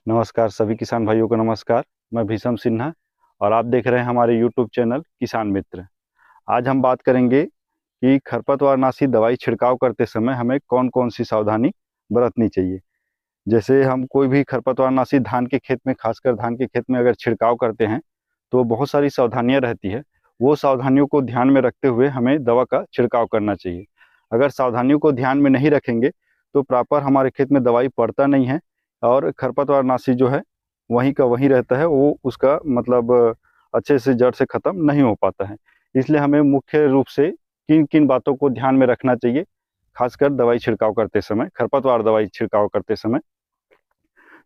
नमस्कार सभी किसान भाइयों को नमस्कार। मैं भीषम सिन्हा और आप देख रहे हैं हमारे YouTube चैनल किसान मित्र। आज हम बात करेंगे कि खरपतवारनाशी दवाई छिड़काव करते समय हमें कौन कौन सी सावधानी बरतनी चाहिए। जैसे हम कोई भी खरपतवारनाशी धान के खेत में, खासकर धान के खेत में अगर छिड़काव करते हैं तो बहुत सारी सावधानियां रहती है। वो सावधानियों को ध्यान में रखते हुए हमें दवा का छिड़काव करना चाहिए। अगर सावधानियों को ध्यान में नहीं रखेंगे तो प्रॉपर हमारे खेत में दवाई पड़ता नहीं है और खरपतवारनाशी जो है वहीं का वहीं रहता है, वो उसका मतलब अच्छे से जड़ से ख़त्म नहीं हो पाता है। इसलिए हमें मुख्य रूप से किन किन बातों को ध्यान में रखना चाहिए, खासकर दवाई छिड़काव करते समय, खरपतवार दवाई छिड़काव करते समय।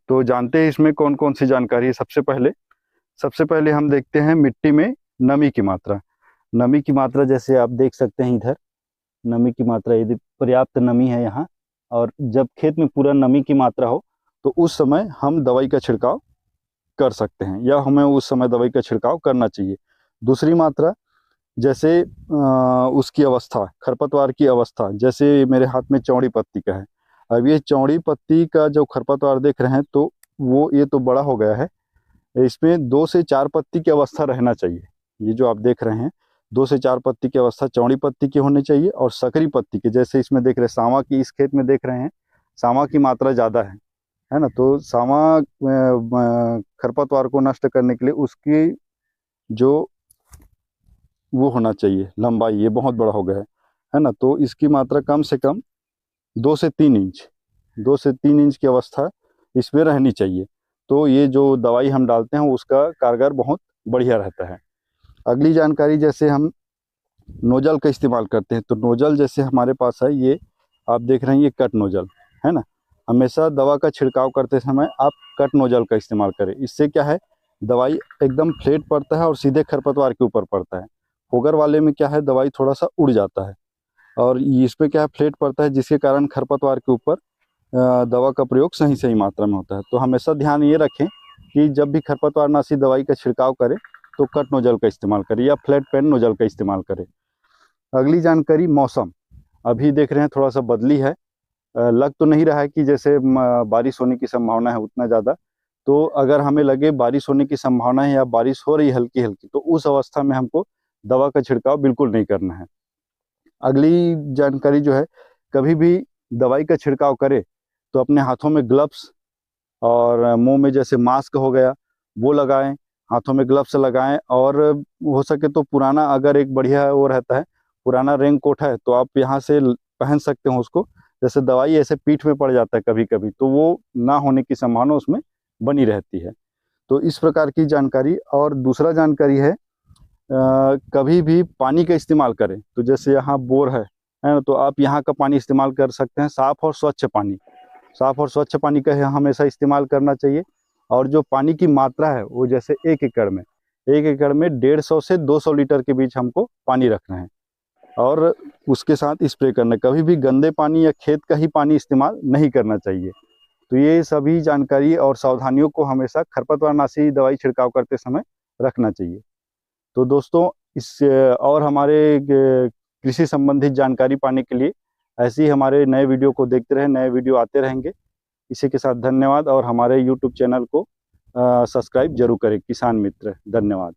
तो जानते हैं इसमें कौन कौन सी जानकारी है। सबसे पहले हम देखते हैं मिट्टी में नमी की मात्रा। नमी की मात्रा जैसे आप देख सकते हैं इधर, नमी की मात्रा यदि पर्याप्त नमी है यहाँ और जब खेत में पूरा नमी की मात्रा हो तो उस समय हम दवाई का छिड़काव कर सकते हैं या हमें उस समय दवाई का छिड़काव करना चाहिए। दूसरी मात्रा जैसे उसकी अवस्था, खरपतवार की अवस्था, जैसे मेरे हाथ में चौड़ी पत्ती का है। अब ये चौड़ी पत्ती का जो खरपतवार देख रहे हैं तो वो ये तो बड़ा हो गया है, इसमें 2 से 4 पत्ती की अवस्था रहना चाहिए। ये जो आप देख रहे हैं 2 से 4 पत्ती की अवस्था चौड़ी पत्ती की होनी चाहिए और सकरी पत्ती की, जैसे इसमें देख रहे हैं सावा की, इस खेत में देख रहे हैं सावा की मात्रा ज़्यादा है ना। तो सावा खरपतवार को नष्ट करने के लिए उसकी जो वो होना चाहिए लंबाई, ये बहुत बड़ा हो गया है ना। तो इसकी मात्रा कम से कम 2 से 3 इंच, 2 से 3 इंच की अवस्था इसमें रहनी चाहिए। तो ये जो दवाई हम डालते हैं उसका कारगर बहुत बढ़िया रहता है। अगली जानकारी, जैसे हम नोजल का इस्तेमाल करते हैं तो नोजल जैसे हमारे पास है, ये आप देख रहे हैं ये कट नोजल है ना। हमेशा दवा का छिड़काव करते समय आप कट नोजल का इस्तेमाल करें। इससे क्या है, दवाई एकदम फ्लैट पड़ता है और सीधे खरपतवार के ऊपर पड़ता है। फोगर वाले में क्या है, दवाई थोड़ा सा उड़ जाता है और इस पे क्या है, फ्लैट पड़ता है, जिसके कारण खरपतवार के ऊपर दवा का प्रयोग सही सही मात्रा में होता है। तो हमेशा ध्यान ये रखें कि जब भी खरपतवारनाशी दवाई का छिड़काव करें तो कट नोजल का इस्तेमाल करें या फ्लैट पेन नोजल का इस्तेमाल करें। अगली जानकारी मौसम। अभी देख रहे हैं थोड़ा सा बदली है, लग तो नहीं रहा है कि जैसे बारिश होने की संभावना है उतना ज़्यादा। तो अगर हमें लगे बारिश होने की संभावना है या बारिश हो रही है हल्की हल्की, तो उस अवस्था में हमको दवा का छिड़काव बिल्कुल नहीं करना है। अगली जानकारी जो है, कभी भी दवाई का छिड़काव करें तो अपने हाथों में ग्लव्स और मुंह में जैसे मास्क हो गया वो लगाएं, हाथों में ग्लव्स लगाएं। और हो सके तो पुराना, अगर एक बढ़िया वो रहता है पुराना रेन कोट है तो आप यहाँ से पहन सकते हो उसको। जैसे दवाई ऐसे पीठ में पड़ जाता है कभी कभी, तो वो ना होने की संभावना उसमें बनी रहती है। तो इस प्रकार की जानकारी। और दूसरा जानकारी है, कभी भी पानी का इस्तेमाल करें तो जैसे यहाँ बोर है ना, तो आप यहाँ का पानी इस्तेमाल कर सकते हैं। साफ़ और स्वच्छ पानी, साफ़ और स्वच्छ पानी का हमेशा इस्तेमाल करना चाहिए। और जो पानी की मात्रा है वो जैसे 1 एकड़ में 150 से 200 लीटर के बीच हमको पानी रखना है और उसके साथ स्प्रे करना। कभी भी गंदे पानी या खेत का ही पानी इस्तेमाल नहीं करना चाहिए। तो ये सभी जानकारी और सावधानियों को हमेशा खरपतवारनाशी दवाई छिड़काव करते समय रखना चाहिए। तो दोस्तों, इस और हमारे कृषि संबंधित जानकारी पाने के लिए ऐसे ही हमारे नए वीडियो को देखते रहें, नए वीडियो आते रहेंगे। इसी के साथ धन्यवाद और हमारे YouTube चैनल को सब्सक्राइब जरूर करें। किसान मित्र, धन्यवाद।